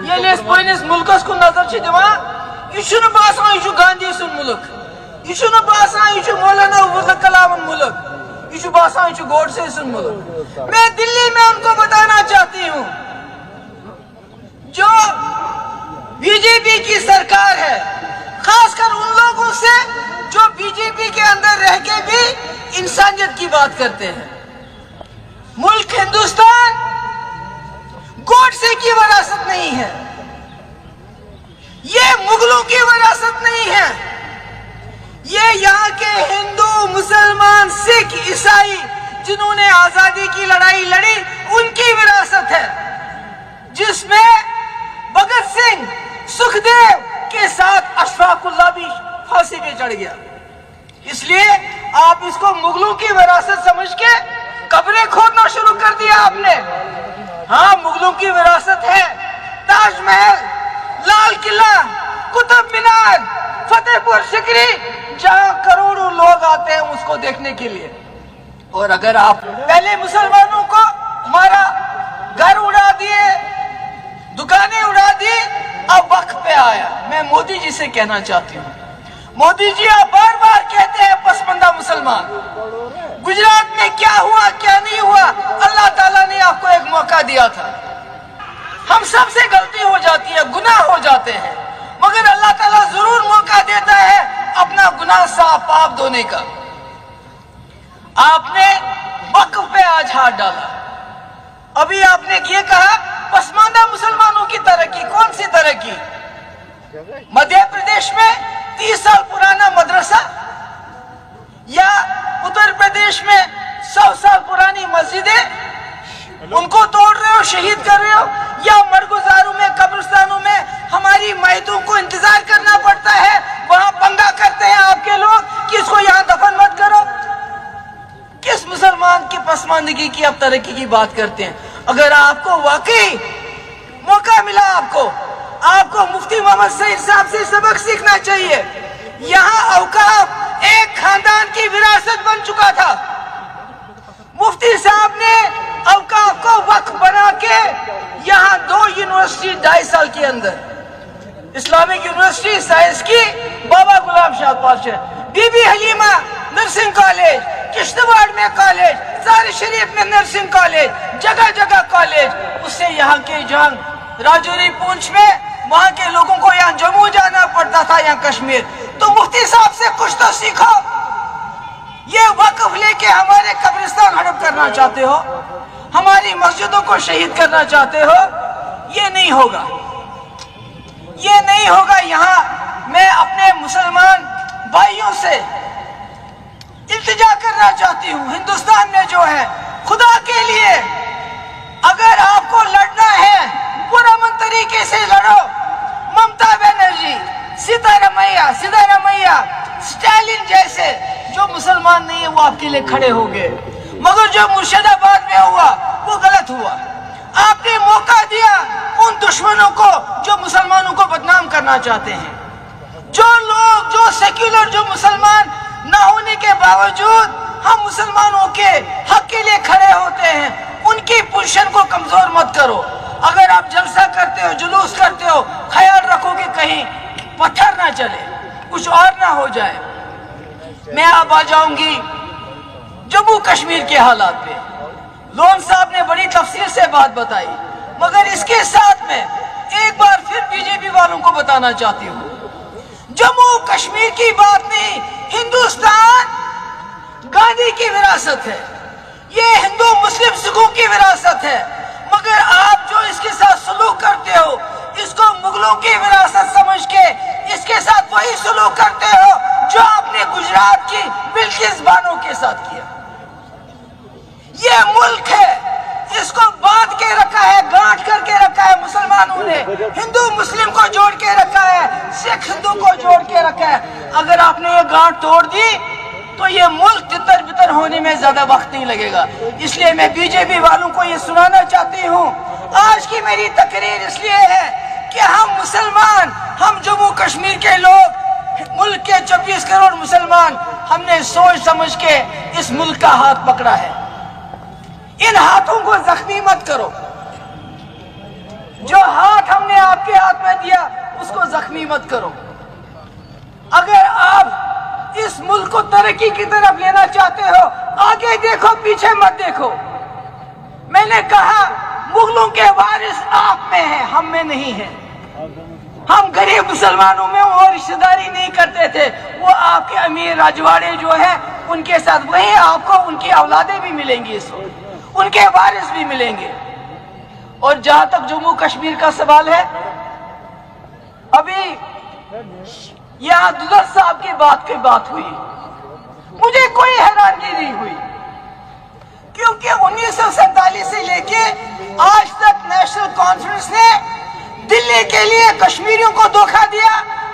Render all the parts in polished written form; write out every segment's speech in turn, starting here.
ییٚلہِ أسۍ پنٛنِس مُلکس کُن نظر چھِ دِوان یہِ چھُنہٕ باسان یہِ چھُ گاندھی سُنٛد مُلک، یہِ چھُنہٕ باسان یہِ چھُ مولانا ابوالفضل کلامُن مُلک، یہ چھُ باسان یہ چھُ گوڈسے سُنٛد مُلک۔ میں دلی میں ان کو بتانا چاہتی ہوں جو بی جے پی کی سرکار ہے، خاص کر ان لوگوں سے جو بی جے پی کے اندر رہ کے بھی انسانیت کی بات کرتے ہیں۔ ملک ہندوستان گوڈسے کی وراثت نہیں ہے، یہ مغلوں کی وراثت نہیں ہے، یہ یہاں کے ہندو، مسلمان، سکھ، عیسائی جنہوں نے آزادی کی لڑائی لڑی ان کی وراثت ہے، جس میں بھگت سنگھ، سکھ دیو کے ساتھ اشفاق اللہ بھی پھانسی پہ چڑھ گیا۔ اس لیے آپ اس کو مغلوں کی وراثت سمجھ کے قبریں کھودنا شروع کر دیا آپ نے۔ ہاں مغلوں کی وراثت ہے تاج محل، لال قلعہ، قطب مینار، فتح پور سکری، جہاں کروڑوں لوگ آتے ہیں اس کو دیکھنے کے لیے۔ اور اگر آپ پہلے مسلمانوں کو مارا، گھر اڑا دیے، دکانیں اڑا دی، اب وقت پہ آیا۔ میں مودی جی سے کہنا چاہتی ہوں، مودی جی آپ بار بار کہتے ہیں پسماندہ مسلمان، گجرات میں کیا ہوا کیا نہیں ہوا، اللہ تعالیٰ نے آپ کو ایک موقع دیا تھا۔ ہم سب سے غلطی ہو جاتی ہے، گناہ ہو جاتے ہیں، مگر اللہ تعالیٰ ضرور موقع دیتا ہے اپنا گناہ صاف پاک دھونے کا۔ آپ نے وقف پہ آج ہاتھ ڈالا، ابھی آپ نے یہ کہا پسماندہ مسلمانوں کی ترقی، کون سی ترقی؟ مدھیہ پردیش میں 30 سال پرانا مدرسہ، یا اتر پردیش میں 100 سال پرانی مسجدیں، ان کو توڑ رہے ہو، شہید کر رہے ہو، یا مرگزاروں میں، قبرستانوں میں ہماری میتوں کو انتظار کرنا پڑتا ہے، وہاں پنگا کرتے ہیں آپ کے لوگ کہ اس کو یہاں دفن مت کرو۔ کس مسلمان کی پسماندگی کی آپ ترقی کی بات کرتے ہیں؟ اگر آپ کو واقعی موقع ملا، آپ کو مفتی محمد سعید صاحب سے سبق سیکھنا چاہیے۔ یہاں اوقاف ایک خاندان کی وراثت بن چکا تھا، مفتی صاحب نے اوقاف کو وقف بنا کے یہاں 2 یونیورسٹی 2.5 سال کے اندر، اسلامک یونیورسٹی سائنس کی Baba Ghulam Shah Pasha, Bibi Halima nursing college, Kishtwar میں کالج، زار شریف میں نرسنگ کالج، جگہ جگہ کالج، اس سے یہاں کے جنگ راجوری پونچھ میں وہاں کے لوگوں کو یہاں جموں جانا پڑتا تھا، یہاں کشمیر۔ تو مفتی صاحب سے کچھ تو سیکھو۔ یہ وقف لے کے ہمارے قبرستان ہڑپ کرنا چاہتے ہو، ہماری مسجدوں کو شہید کرنا چاہتے ہو، یہ نہیں ہوگا، یہ نہیں ہوگا۔ یہاں میں اپنے مسلمان بھائیوں سے التجا کرنا چاہتی ہوں، ہندوستان میں جو ہے، خدا کے لیے اگر آپ کو لڑنا ہے پرامن طریقے سے لڑو۔ ممتا بنرجی، سدھارمیہ، اسٹالن جیسے جو مسلمان نہیں ہے وہ آپ کے لیے کھڑے ہو گئے، مگر جو مرشد آباد میں ہوا وہ غلط ہوا۔ آپ نے موقع دیا ان دشمنوں کو جو مسلمانوں کو بدنام کرنا چاہتے ہیں، جو لوگ جو سیکولر، جو مسلمان نہ ہونے کے باوجود ہم مسلمانوں کے حق کے لیے کھڑے ہوتے ہیں، ان کی پوزیشن کو کمزور مت کرو۔ اگر آپ جلسہ کرتے ہو، جلوس کرتے ہو، خیال رکھو کہ کہیں پتھر نہ چلے، کچھ اور نہ ہو جائے۔ میں اب آ جاؤں گی جموں کشمیر کے حالات پہ۔ لون صاحب نے بڑی تفصیل سے بات بتائی، مگر اس کے ساتھ میں ایک بار پھر بی جے پی والوں کو بتانا چاہتی ہوں، جموں کشمیر کی بات نہیں، ہندوستان گاندھی کی وراثت ہے، یہ ہندو مسلم سکھوں کی وراثت ہے، مگر آپ جو اس کے ساتھ سلوک کرتے ہو، اس کو مغلوں کی وراثت سمجھ کے اس کے ساتھ وہی سلوک کرتے ہو جو آپ نے گجرات کی بلقیس بانو کے ساتھ کیا۔ یہ ملک ہے، اس کو باندھ کے رکھا ہے، گانٹھ کر کے رکھا ہے مسلمانوں نے، ہندو مسلم کو جوڑ کے رکھا ہے، سکھ ہندو کو جوڑ کے رکھا ہے۔ اگر آپ نے یہ گانٹھ توڑ دی تو یہ ملک تتر بتر ہونے میں زیادہ وقت نہیں لگے گا۔ اس لیے میں بی جے پی والوں کو یہ سنانا چاہتی ہوں، آج کی میری تقریر اس لیے ہے کہ ہم مسلمان، ہم جموں کشمیر کے لوگ، ملک کے 24 کروڑ مسلمان، ہم نے سوچ سمجھ کے اس ملک کا ہاتھ پکڑا ہے۔ ان ہاتھوں کو زخمی مت کرو۔ جو ہاتھ ہم نے آپ کے ہاتھ میں دیا اس کو زخمی مت کرو. اگر آپ اس ملک کو ترقی کی طرف لینا چاہتے ہو آگے دیکھو پیچھے مت دیکھو. میں نے کہا مغلوں کے وارث آپ میں ہیں ہم میں نہیں ہیں. ہم غریب مسلمانوں میں وہ رشتہ داری نہیں کرتے تھے. وہ آپ کے امیر راجواڑے جو ہیں ان کے ساتھ وہی آپ کو ان کی اولادیں بھی ملیں گی, اس وقت ان کے وارث بھی ملیں گے. اور جہاں تک جموں کشمیر کا سوال ہے, ابھی یہاں دلر صاحب کی بات ہوئی, مجھے کوئی حیرانگی نہیں ہوئی کیونکہ 1947 سے لے کے آج تک نیشنل کانفرنس نے دلی کے لیے کشمیریوں کو دھوکہ دیا,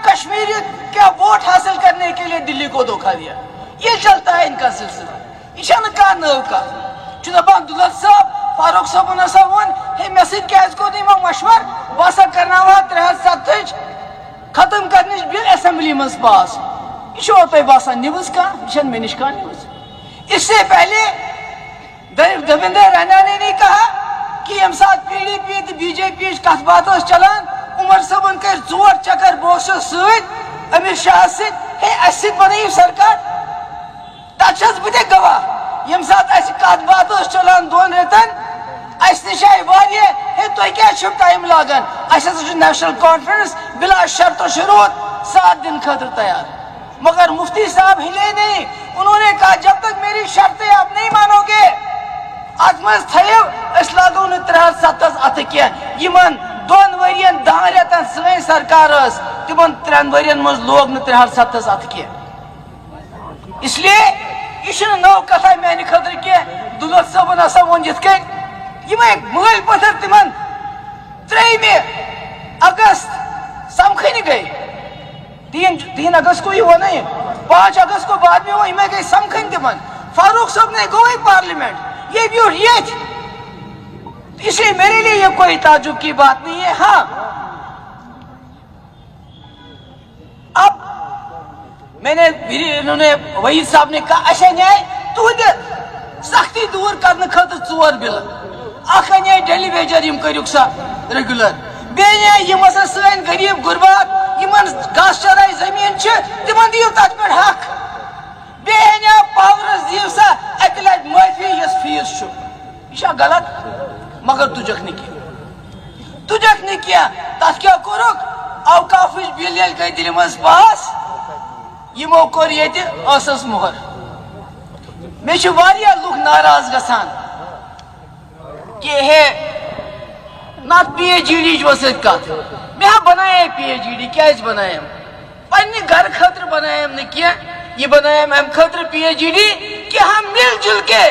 کشمیری کا ووٹ حاصل کرنے کے لیے دلی کو دھوکہ دیا. یہ چلتا ہے ان کا سلسلہ. یہ کا نو کا دپان دلر صاحب فاروق صاحب ہسا ون ہے مے سۭتۍ کیازِ کوٚر نہٕ یِمو مشور بہٕ ہسا کرناوہا 370 ختم کرنٕچ بل اسمبلی مز پاس. یہ چھوا تۄہہِ باسان نِوٕز کانٛہہ؟ یہ چھنہٕ مےٚ نِش کانٛہہ نِوٕز. اس سے پہلے دیویندر رائنا نے نہیں کہا کہ یم سات پی ڈی پی تو بی جے پی کت بات چلان عمر صٲبن کر 4 چکر بہٕ اوسُس سۭتۍ امت شاہ سۭتۍ ہے اَسہِ سۭتۍ بنٲیِو سرکار. تتھ چھس بہٕ تہِ گواہ. یم سات اَسہِ کتھ بات چلان 2 رٮ۪تن اَسہِ نِش آیہِ واریاہ ہے تُہۍ کیٛازِ چھِو ٹایم لاگان, اَسہِ ہسا چھُ نیشنل کانفرنس بلا شرط و شروط ساتھ دن خاطر تیار. مگر مفتی صاحب ہلے نہیں. انہوں نے کہا جب تک میری شرطیں آپ نہیں مانو گے ات مز تھو اس لاگو ن 370 ات کی یمن 2 ورین 10 رٮ۪تن سٲنۍ سرکار ٲس تمن 3 ورین مز لوگ ن 370 ات کی. اس لیے یہ نو کتھا میانہ خاطر کی. دولت صٲبن ہسا وون یِتھ کٔنۍ یمے مٲلۍ پتھر تمن 3 اگست سمکھنہِ گئی. 3 اگست کو یہ ہوا نہیں, 5 اگست کو بعد میں وہ ہمیں گئی سمکھن تمن. فاروق صاحب نے گوئی پارلیمنٹ, یہ بھی حریت. اس لیے میرے لیے یہ کوئی تعجب کی بات نہیں ہے. ہاں اب میں نے انہوں نے وحید صاحب نے کہا اچھا نیائے تہد سختی دور کرنے خاطر 4 بل. اخ نیائے ڈیلی ویجر یم کریوک سا ریگولر, بیٚیہِ نیائے یم ہسا سٲنۍ غریب غربات یمن گھاس چرائی زمین تمن دیو تتھ پہ حق. بیٚیہِ نیائے پاورس دیو سا اکہ لٹہِ معافی یس فیس چھُ. یہ چھا غلط؟ مگر تجھک نہٕ کینٛہہ, تجھک نہٕ کینٛہہ. تتھ کیٛاہ کوٚرُکھ اوقافٕچ بل ییٚلہِ گٔے دِلہِ منٛز پاس یمو کوٚر ییٚتہِ ٲسس مۄہر. مےٚ چھِ واریاہ لُکھ ناراض گژھان کہ ہے نت پی ایچ ڈی ست کت. مے ہا بنائے پی ایچ ڈی کیٛازِ بنایم پننہِ گھر خٲطرٕ بنایم نہٕ کینٛہہ. یہ بنایم امہِ خٲطرٕ پی ایچ ڈی کہ ہم مل جل کے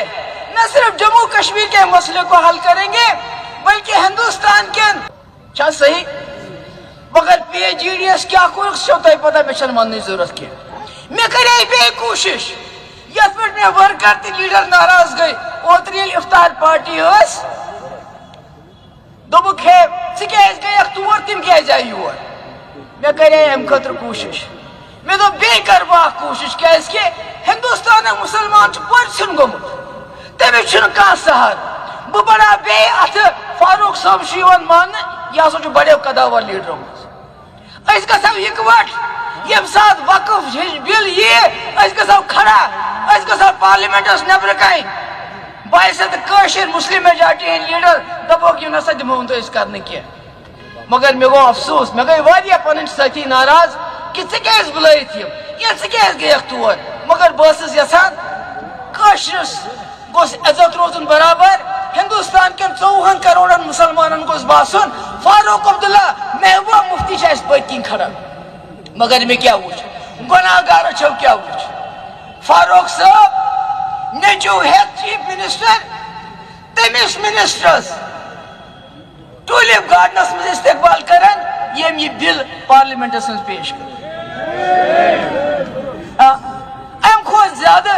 نہ صرف جموں کشمیر کے مسئلے کو حل کریں گے بلکہ ہندوستان کے چھا صحیح. مگر پی ایچ ڈی یس کیا کوٚرُکھ سُہ چھو تۄہہِ پتہ مےٚ چھنہٕ وننٕچ ضروٗرت کینٛہہ. مےٚ کریے بیٚیہِ کوٗشش یتھ پٮ۪ٹھ مےٚ ورکر تہٕ لیڈر ناراض گٔے. اوترٕ ییٚلہِ افطار پارٹی ٲس دوٚپُکھ ہے ژٕ کیٛازِ گٔیکھ تور تِم کیٛازِ آیہِ یور. مےٚ کرے امہِ خٲطرٕ کوٗشش. مےٚ دوٚپ بیٚیہِ کرٕ بہٕ اکھ کوٗشش کیٛازِ کہِ ہندوستانُک مُسلمان چھُ پٔرژھُن گوٚمُت, تٔمِس چھُنہٕ کانٛہہ سہارٕ. بہٕ بڑاو بیٚیہِ اتھٕ. فاروق صٲب چھُ یِوان ماننہٕ, یہِ ہسا چھُ بڑیو قداور لیڈرو منٛز. أسۍ گژھو اِکوٹ ییٚمہِ ساتہٕ وقف ہِش بل یِیہِ أسۍ گژھو کھڑا, أسۍ گژھو پارلِمنٹس نٮ۪برٕ کنۍ. باعثت کٲشِر مسلم میجارٹی ہٕنٛدۍ لیڈر دپوکھ یہِ نسا دِمو نہٕ أسۍ کرنہٕ کینٛہہ. مگر مےٚ گوٚو افسوس, مےٚ گٔے واریاہ پنٕنۍ سٲتھی ناراض کہ ژٕ کیٛازِ بُلٲیِتھ یِم یا ژٕ کیٛازِ گٔیکھ تور. مگر بہٕ ٲسٕس یژھان کٲشرس گوٚژھ عزت روزُن برابر. ہندوستان کٮ۪ن 24 کروڑن مسلمانن گوٚژھ باسُن فاروق عبداللہ محبوبہ مفتی چھِ اَسہِ پٔتۍ کِنۍ کھڑا. مگر مےٚ کیٛاہ وٕچھ, گۄناہ گارو چھو کیٛاہ وٕچھ. فاروق صٲب نیٚچوٗ ہٮ۪تھ چیف منسٹر, تٔمِس منسٹرس ٹوٗلِپ گارڈنس منٛز استقبال کران ییٚمۍ یہِ بل پارلِمنٹس منٛز پیش کٔر. امہِ کھۄتہٕ زیادٕ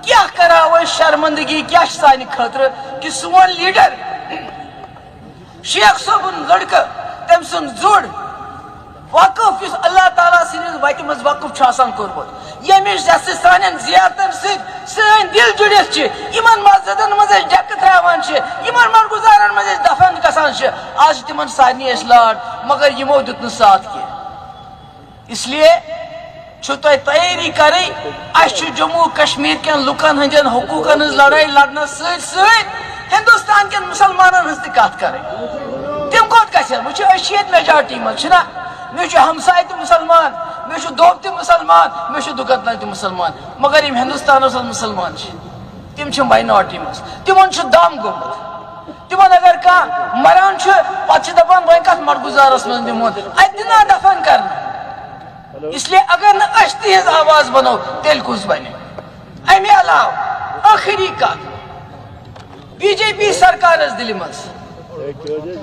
کیا کراو أسۍ شرمندگی کیا چھِ سانہِ خٲطرٕ کہ سون لیڈر شیخ صٲبُن لڑکہٕ تٔمۍ سُنٛد زُر وقف اس اللہ تعالیٰ سندس وتہ مز وقف چھ آسان کورمت یمش سان زیارتن سن دل جڑت یمن مسجدن مز ڈیکہ تراوان یمن مرگزارن مز دفن گسان آج تمن سارنی اس لاڈ مگر یمو دیت نہ ساتھ کی اس لیے چھو تو تیاری کریں اس جموں کشمیر کن لکن ہندین حقوقن ہز لڑائی لڑنا ہندوستان کن مسلمانن ہز تہ کت کریں تم کوت گھن وچ اشیت میجارٹی مز چھنا مے ہمسائے تہ مسلمان مے دوب تہ مسلمان مے دکتنا تہ مسلمان مگر یم ہندوستان مسلمان تم مائنارٹی مز تمن دم گومت تمن اگر کھانا مران پتہ دپان وۄنۍ کتھ مڑگزارس مز نمون اتہ دِنا دفن کرنا اس لیے اگر نہ اس تہذ آواز بنو تیل کس بنے امہ علاوہ آخری کت بی جے پی سرکار دل مز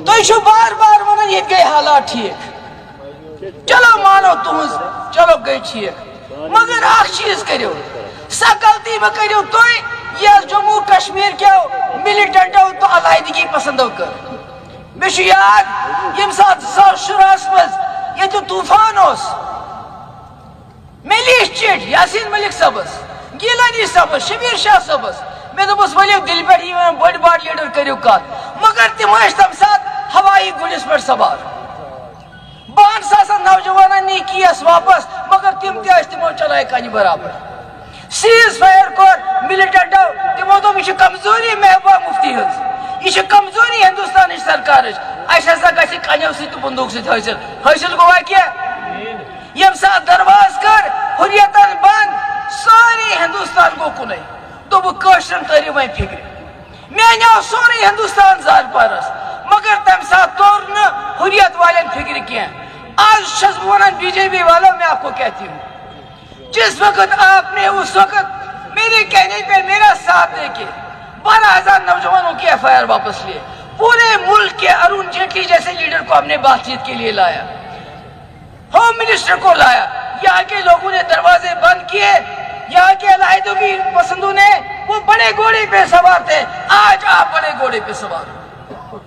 تھی بار بار ونان یہ گئی حالات ٹھیک چلو مانو تہذ چلو گئی ٹھیک مگر اخ چیز کرو سا غلطی ما کرو تھی یہ جموں کشمیر کیو ملٹنٹو تو علیحدگی پسندو کر مے یاد یم سات 2016 مز یہ طوفان اس میلیش چٹ یاسین ملک صبس گیلانی صبس شبیر شاہ صبس میں دس ولو دل پہ بڑ بار لیڈر کرو کت مگر تم تم سات ہوائی گنس پہ سوار بہن ساسن نوجوانن نی کیس واپس مگر تم تمو چلائے کنہ برابر سیز فائر کور ملٹنٹو تمو دوپ یہ کمزوری محبوبہ مفتی ہز یہ کمزوری ہندوستان سرکار اس ہسا گھِ کنو ست بندوق ست حاصل گوا کیا یم سات درواز کر حریتن بند ساری ہندوستان گو کن دوشرن ترو وی فکر مے نو سوری ہندوستان زار پارس مگر تم سات تور نا حریت والن فکر کی آج چھس ونان بی جے پی والوں میں آپ کو کہتی ہوں جس وقت آپ نے اس وقت میرے کہنے پہ میرا ساتھ دے کے 12,000 نوجوانوں کی ایف آئی آر واپس لیے پورے ملک کے ارون جیٹلی جیسے لیڈر کو ہم نے بات چیت کے لیے لایا ہوم منسٹر کو لایا یہاں کے لوگوں نے دروازے بند کیے یہاں کے علیحدگی پسندوں نے وہ بڑے گھوڑے پہ سوار تھے آج آپ بڑے گھوڑے پہ سوار ہو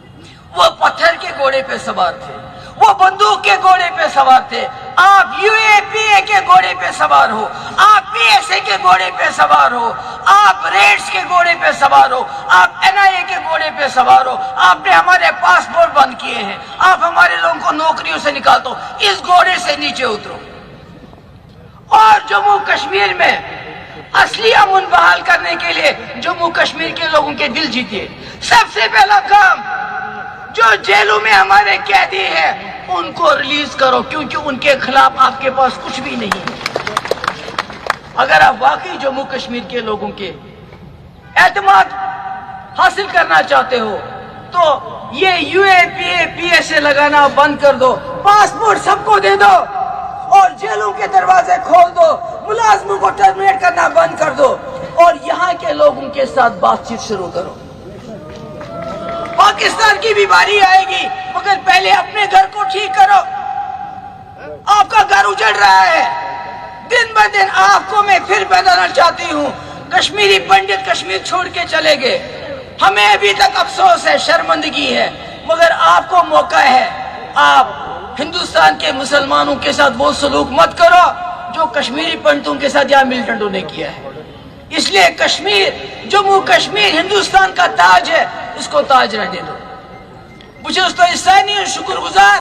وہ پتھر کے گھوڑے پہ سوار تھے وہ بندوق کے گھوڑے پہ سوار تھے آپ یو اے پی اے کے گھوڑے پہ سوار ہو آپ پی ایس اے کے گھوڑے پہ سوار ہو آپ ریڈز کے گھوڑے پہ سوار ہو آپ این آئی اے کے گھوڑے پہ سوار ہو آپ نے ہمارے پاسپورٹ بند کیے ہیں آپ ہمارے لوگوں کو نوکریوں سے نکال دو اس گھوڑے سے نیچے اترو اور جموں کشمیر میں اصلی امن بحال کرنے کے لیے جموں کشمیر کے لوگوں کے دل جیتے سب سے پہلا کام جو جیلوں میں ہمارے قیدی ہیں ان کو ریلیز کرو کیونکہ ان کے خلاف آپ کے پاس کچھ بھی نہیں ہے اگر آپ واقعی جموں کشمیر کے لوگوں کے اعتماد حاصل کرنا چاہتے ہو تو یہ you a P S A لگانا بند کر دو پاسپورٹ سب کو دے دو اور جیلوں کے دروازے کھول دو ملازموں کو ٹرمینیٹ کرنا بند کر دو اور یہاں کے لوگوں کے ساتھ بات چیت شروع کرو پاکستان کی بھی باری آئے گی مگر پہلے اپنے گھر کو ٹھیک کرو آپ کا گھر اجڑ رہا ہے دن بہ دن آپ کو میں پھر بتانا چاہتی ہوں کشمیری پنڈت کشمیر چھوڑ کے چلے گئے ہمیں ابھی تک افسوس ہے شرمندگی ہے مگر آپ کو موقع ہے آپ ہندوستان کے مسلمانوں کے ساتھ وہ سلوک مت کرو جو کشمیری پنڈتوں کے ساتھ یہاں ملٹنٹوں نے کیا ہے اس لیے کشمیر جموں کشمیر ہندوستان کا تاج ہے اس کو تاج رہنے دو مجھے اس تو سانی شکر گزار